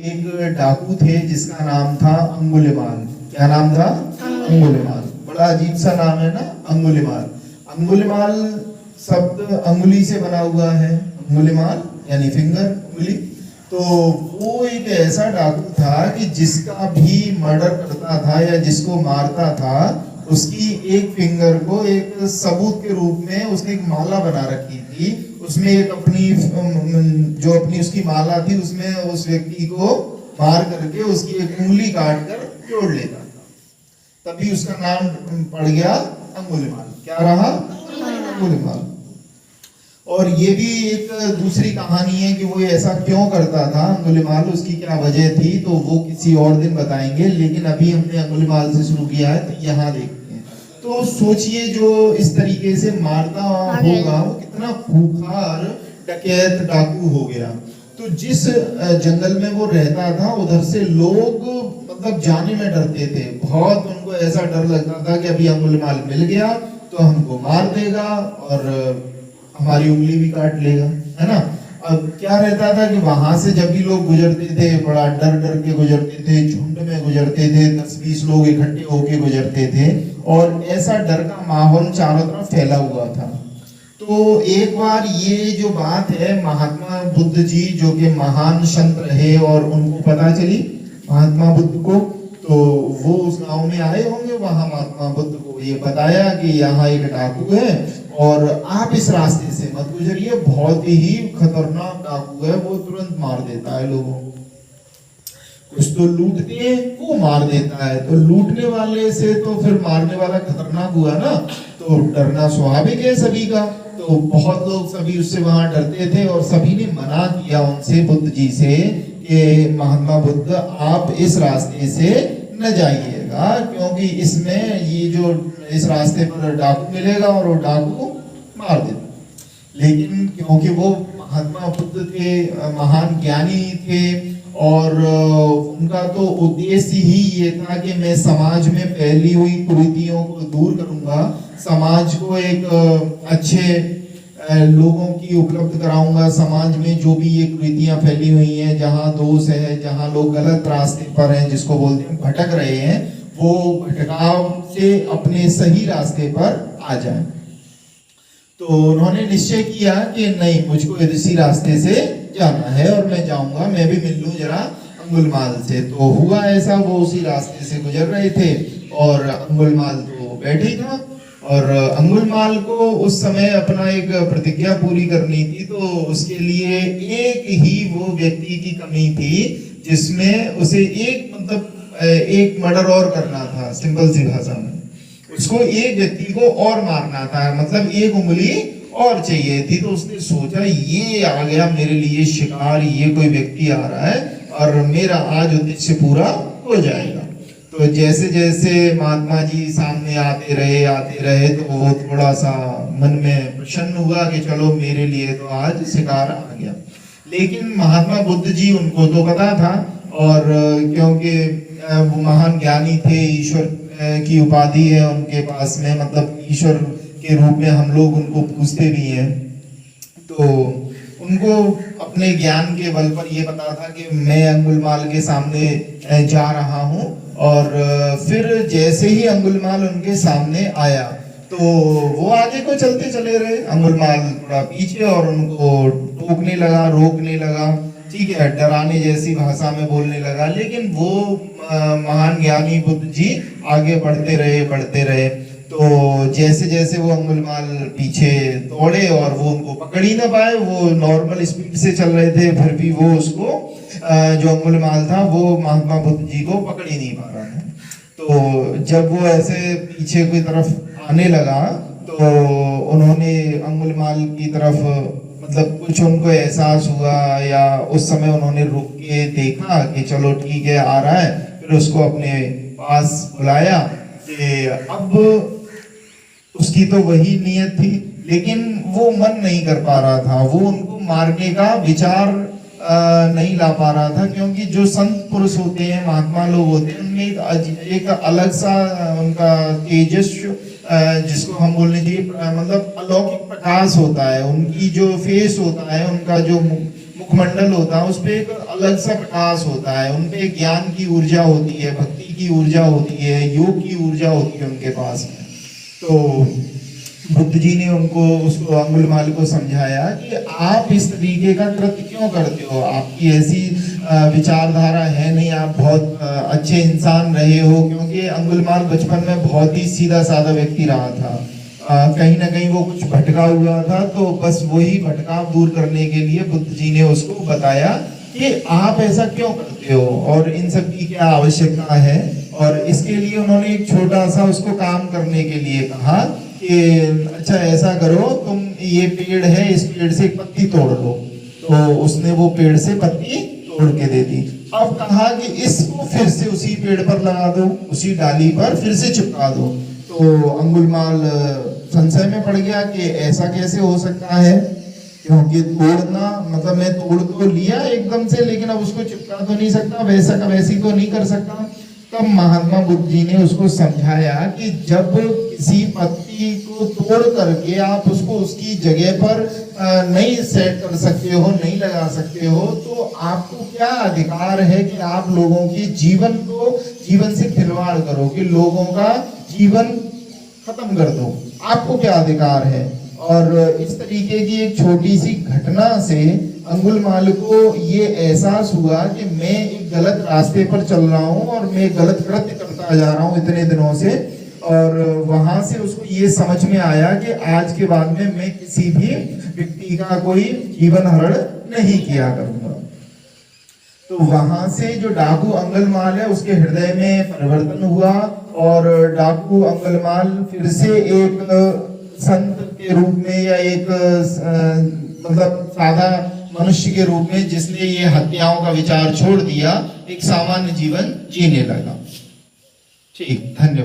एक डाकू थे जिसका नाम था अंगुलिमाल। क्या नाम था? अंगुलिमाल। बड़ा अजीब सा नाम है ना, अंगुलिमाल। अंगुलिमाल शब्द अंगुली से बना हुआ है, अंगुलिमाल यानी फिंगर, उंगली। तो वो एक ऐसा डाकू था कि जिसका भी मर्डर करता था या जिसको मारता था, उसकी एक फिंगर को एक सबूत के रूप में उसने एक माला बना रखी थी। उसमें एक अपनी जो अपनी उसकी माला थी उसमें उस व्यक्ति को मार करके उसकी एक उंगली काट कर जोड़ लेता था। तभी उसका नाम पड़ गया अंगुलिमाल। क्या रहा? अंगुलिमाल। और ये भी एक दूसरी कहानी है कि वो ऐसा क्यों करता था अंगुलिमाल, उसकी क्या वजह थी, तो वो किसी और दिन बताएंगे। लेकिन अभी हमने अंगुलिमाल से शुरू किया है तो यहाँ देखते हैं। तो सोचिए जो इस तरीके से मारता होगा वो कितना खूंखार डकैत डाकू हो गया। तो जिस जंगल में वो रहता था उधर से लोग मतलब जाने में डरते थे। बहुत उनको ऐसा डर लगता था कि अभी अंगुलिमाल मिल गया तो हमको मार देगा और हमारी उंगली भी काट लेगा, है ना। अब क्या रहता था कि वहां से जब भी लोग गुजरते थे बड़ा डर डर के गुजरते थे, झुंड में गुजरते थे, 10-20 लोग इकट्ठे होके गुजरते थे और ऐसा डर का माहौल चारों तरफ फैला हुआ था। तो एक बार ये जो बात है महात्मा बुद्ध जी जो कि महान संत रहे और उनको पता चली महात्मा बुद्ध को, तो वो उस गांव में आए होंगे। वहां महात्मा बुद्ध को ये बताया कि यहाँ एक डाकू है और आप इस रास्ते से मत गुजरिए, बहुत ही खतरनाक डाकू है, वो तुरंत मार देता है लोगों को। कुछ तो लूटते को मार देता है, तो लूटने वाले से तो फिर मारने वाला खतरनाक हुआ ना, तो डरना स्वाभाविक है सभी का। तो बहुत लोग सभी उससे वहां डरते थे और सभी ने मना किया उनसे, बुद्ध जी से, कि महात्मा बुद्ध आप इस रास्ते से न जाइएगा क्योंकि इसमें ये जो इस रास्ते पर डाकू मिलेगा और वो डाकू मार देगा। लेकिन क्योंकि वो महात्मा बुद्ध थे, महान ज्ञानी थे और उनका तो उद्देश्य ही ये था कि मैं समाज में फैली हुई कुरीतियों को दूर करूंगा, समाज को एक अच्छे लोगों की उपलब्ध कराऊंगा। समाज में जो भी ये कुरीतियां फैली हुई हैं, जहां दोष है, जहां लोग गलत रास्ते पर हैं, जिसको बोलते हैं भटक रहे हैं, वो भटकाव से अपने सही रास्ते पर आ जाए। तो उन्होंने निश्चय किया कि नहीं, मुझको इसी रास्ते से जाना है और मैं जाऊंगा, मैं भी मिल लूं जरा अंगुलिमाल से। तो हुआ ऐसा, वो उसी रास्ते से गुजर रहे थे और अंगुलिमाल तो बैठे ही था और अंगुलिमाल को उस समय अपना एक प्रतिज्ञा पूरी करनी थी। तो उसके लिए एक ही वो व्यक्ति की कमी थी जिसमें उसे एक मर्डर और करना था। सिंपल सी भाषा में उसको एक व्यक्ति को और मारना था, मतलब एक उंगली और चाहिए थी। तो उसने सोचा ये आ गया मेरे लिए शिकार, ये कोई व्यक्ति आ रहा है और मेरा आज उद्देश्य पूरा हो जाएगा। तो जैसे जैसे महात्मा जी सामने आते रहे तो वो थोड़ा सा मन में प्रसन्न हुआ कि चलो मेरे लिए तो आज शिकार आ गया। लेकिन महात्मा बुद्ध जी उनको तो पता था और क्योंकि वो महान ज्ञानी थे, ईश्वर की उपाधि है उनके पास में, मतलब ईश्वर के रूप में हम लोग उनको पूजते भी हैं। तो उनको अपने ज्ञान के बल पर ये पता था कि मैं अंगुलिमाल के सामने जा रहा हूँ। और फिर जैसे ही अंगुलिमाल उनके सामने आया तो वो आगे को चलते चले रहे, अंगुलिमाल थोड़ा पीछे और उनको टोकने लगा, रोकने लगा, ठीक है, डराने जैसी भाषा में बोलने लगा। लेकिन वो महान ज्ञानी बुद्ध जी आगे बढ़ते रहे। तो जैसे जैसे वो अंगुलिमाल पीछे दौड़े और वो उनको पकड़ ही ना पाए, वो नॉर्मल स्पीड से चल रहे थे, फिर भी वो उसको जो अंगुलिमाल था वो महात्मा बुद्ध जी को पकड़ ही नहीं पा रहा था। तो जब वो ऐसे पीछे की तरफ आने लगा तो उन्होंने अंगुलिमाल की तरफ, मतलब कुछ उनको एहसास हुआ या उस समय उन्होंने रुक के देखा कि चलो ठीक है आ रहा है, फिर उसको अपने पास बुलाया कि अब उसकी तो वही नियत थी लेकिन वो मन नहीं कर पा रहा था, वो उनको मारने का विचार नहीं ला पा रहा था। क्योंकि जो संत पुरुष होते हैं, महात्मा लोग होते हैं, उनमें एक अलग सा उनका तेजस्व, जिसको हम बोलने चाहिए मतलब अलौकिक प्रकाश होता है, उनकी जो फेस होता है, उनका जो मुखमंडल होता है, उस पे एक अलग सा प्रकाश होता है, उनपे ज्ञान की ऊर्जा होती है, भक्ति की ऊर्जा होती है, योग की ऊर्जा होती है उनके पास में। तो बुद्ध जी ने उनको उसको अंगुलिमाल को समझाया कि आप इस तरीके का कृत्य क्यों करते हो, आपकी ऐसी विचारधारा है नहीं, आप बहुत अच्छे इंसान रहे हो। क्योंकि अंगुलिमाल बचपन में बहुत ही सीधा साधा व्यक्ति रहा था, कहीं ना कहीं वो कुछ भटका हुआ था, तो बस वही भटकाव दूर करने के लिए बुद्ध जी ने उसको बताया कि आप ऐसा क्यों करते हो और इन सब की क्या आवश्यकता है। और इसके लिए उन्होंने एक छोटा सा उसको काम करने के लिए कहा कि अच्छा ऐसा करो, तुम ये पेड़ है, इस पेड़ से एक पत्ती तोड़ लो। तो उसने वो पेड़ से पत्ती तोड़ के दे दी। अब कहा कि इसको फिर से उसी पेड़ पर लगा दो, उसी डाली पर फिर से चिपका दो। तो अंगुलिमाल संशय में पड़ गया कि ऐसा कैसे हो सकता है, क्योंकि तोड़ना मतलब मैं तोड़ तो लिया एकदम से, लेकिन अब उसको चिपका तो नहीं सकता, वैसा का वैसी तो नहीं कर सकता। तब महात्मा बुद्ध जी ने उसको समझाया कि जब किसी पत्ती को तोड़ करके आप उसको उसकी जगह पर नहीं सेट कर सकते हो, नहीं लगा सकते हो, तो आपको क्या अधिकार है कि आप लोगों के जीवन से खिलवाड़ करो, कि लोगों का जीवन खत्म कर दो, आपको क्या अधिकार है। और इस तरीके की एक छोटी सी घटना से अंगुलिमाल को ये एहसास हुआ कि मैं एक गलत रास्ते पर चल रहा हूँ और मैं गलत कृत्य करता जा रहा हूँ इतने दिनों से। और वहां से उसको ये समझ में आया कि आज के बाद में मैं किसी भी व्यक्ति का कोई जीवन हरण नहीं किया करूंगा। तो वहां से जो डाकू अंगुलिमाल है उसके हृदय में परिवर्तन हुआ और डाकू अंगुलिमाल फिर से एक संत के रूप में या एक मतलब सादा मनुष्य के रूप में, जिसने ये हत्याओं का विचार छोड़ दिया, एक सामान्य जीवन जीने लगा। ठीक, धन्यवाद।